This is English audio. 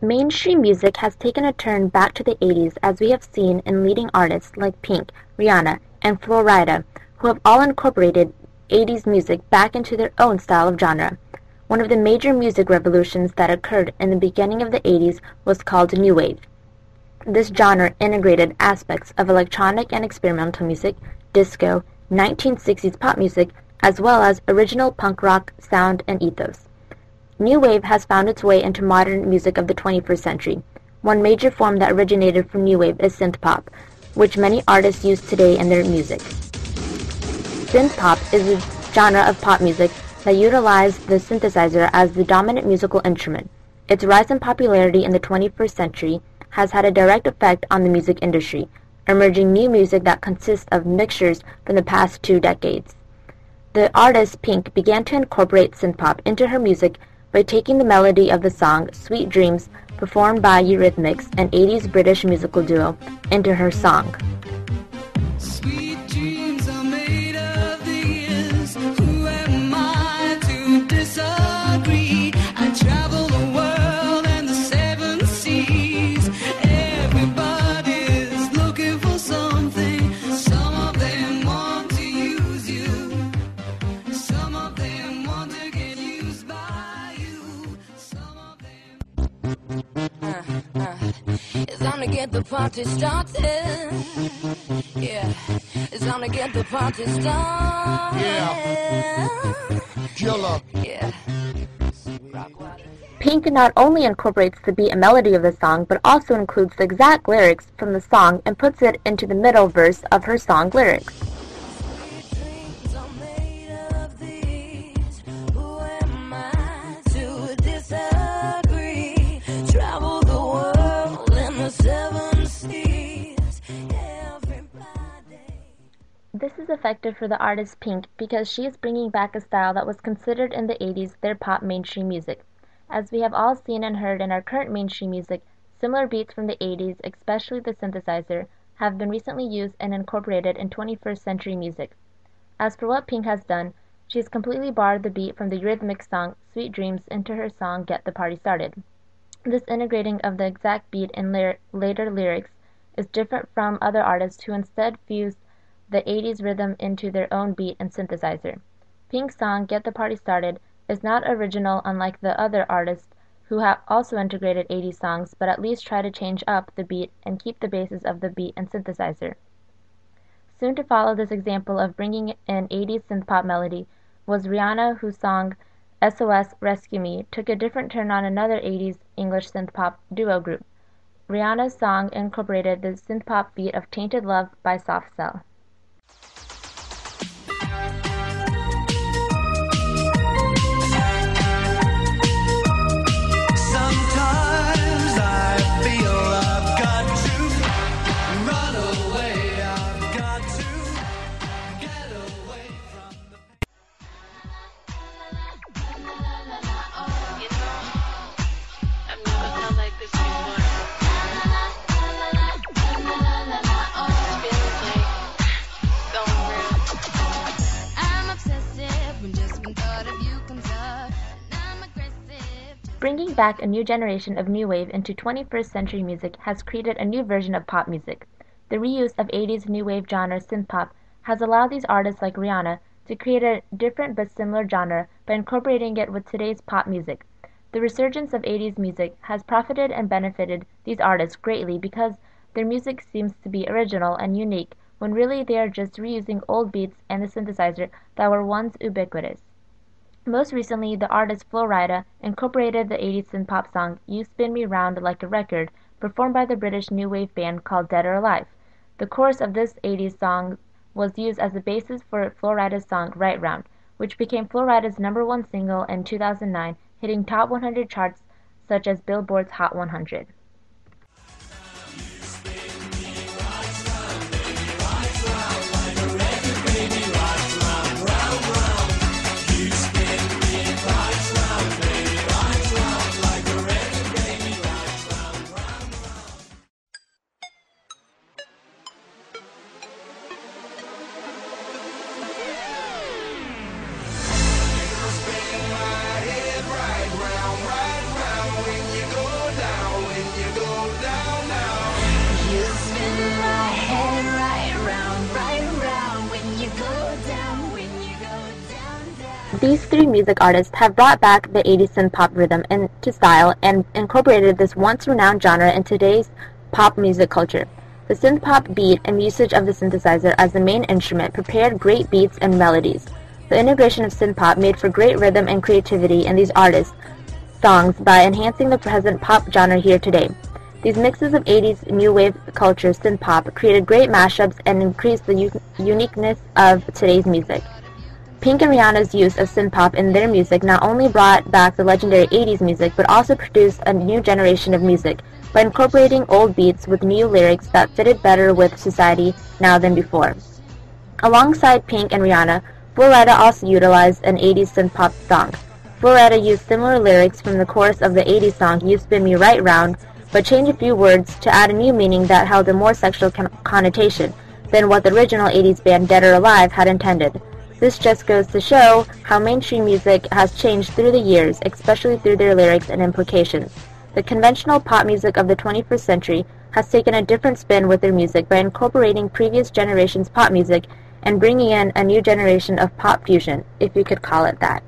Mainstream music has taken a turn back to the 80s as we have seen in leading artists like Pink, Rihanna, and Flo Rida, who have all incorporated 80s music back into their own style of genre. One of the major music revolutions that occurred in the beginning of the 80s was called New Wave. This genre integrated aspects of electronic and experimental music, disco, 1960s pop music, as well as original punk rock sound and ethos. New Wave has found its way into modern music of the 21st century. One major form that originated from New Wave is synth pop, which many artists use today in their music. Synth pop is a genre of pop music that utilized the synthesizer as the dominant musical instrument. Its rise in popularity in the 21st century has had a direct effect on the music industry, emerging new music that consists of mixtures from the past 2 decades. The artist Pink began to incorporate synthpop into her music by taking the melody of the song Sweet Dreams, performed by Eurythmics, an 80s British musical duo, into her song. It's time to get the party started. Yeah, it's time to get the party started. Yeah, killer. Yeah. Pink not only incorporates the beat and melody of the song, but also includes the exact lyrics from the song and puts it into the middle verse of her song lyrics. This is effective for the artist Pink because she is bringing back a style that was considered in the 80s their pop mainstream music. As we have all seen and heard in our current mainstream music, similar beats from the 80s, especially the synthesizer, have been recently used and incorporated in 21st century music. As for what Pink has done, she has completely borrowed the beat from the Eurythmics song Sweet Dreams into her song Get the Party Started. This integrating of the exact beat in later lyrics is different from other artists who instead fused the 80s rhythm into their own beat and synthesizer. Pink's song Get the Party Started is not original unlike the other artists who have also integrated 80s songs but at least try to change up the beat and keep the basis of the beat and synthesizer. Soon to follow this example of bringing in 80s synth-pop melody was Rihanna, whose song SOS Rescue Me took a different turn on another 80s English synth-pop duo group. Rihanna's song incorporated the synth-pop beat of Tainted Love by Soft Cell. Bringing back a new generation of new wave into 21st century music has created a new version of pop music. The reuse of 80s new wave genre synthpop has allowed these artists like Rihanna to create a different but similar genre by incorporating it with today's pop music. The resurgence of 80s music has profited and benefited these artists greatly because their music seems to be original and unique when really they are just reusing old beats and the synthesizer that were once ubiquitous. Most recently, the artist Flo Rida incorporated the 80s synth-pop song You Spin Me Round Like a Record, performed by the British new wave band called Dead or Alive. The chorus of this 80s song was used as the basis for Flo Rida's song Right Round, which became Flo Rida's #1 single in 2009, hitting top 100 charts such as Billboard's Hot 100. these three music artists have brought back the 80s synth-pop rhythm into style and incorporated this once-renowned genre in today's pop music culture. The synth-pop beat and usage of the synthesizer as the main instrument prepared great beats and melodies. The integration of synth-pop made for great rhythm and creativity in these artists' songs by enhancing the present pop genre here today. These mixes of 80s new wave culture synth-pop created great mashups and increased the uniqueness of today's music. Pink and Rihanna's use of synth-pop in their music not only brought back the legendary 80s music, but also produced a new generation of music by incorporating old beats with new lyrics that fitted better with society now than before. Alongside Pink and Rihanna, Flo Rida also utilized an 80s synth-pop song. Flo Rida used similar lyrics from the chorus of the 80s song You Spin Me Right Round, but changed a few words to add a new meaning that held a more sexual connotation than what the original 80s band Dead or Alive had intended. This just goes to show how mainstream music has changed through the years, especially through their lyrics and implications. The conventional pop music of the 21st century has taken a different spin with their music by incorporating previous generations' pop music and bringing in a new generation of pop fusion, if you could call it that.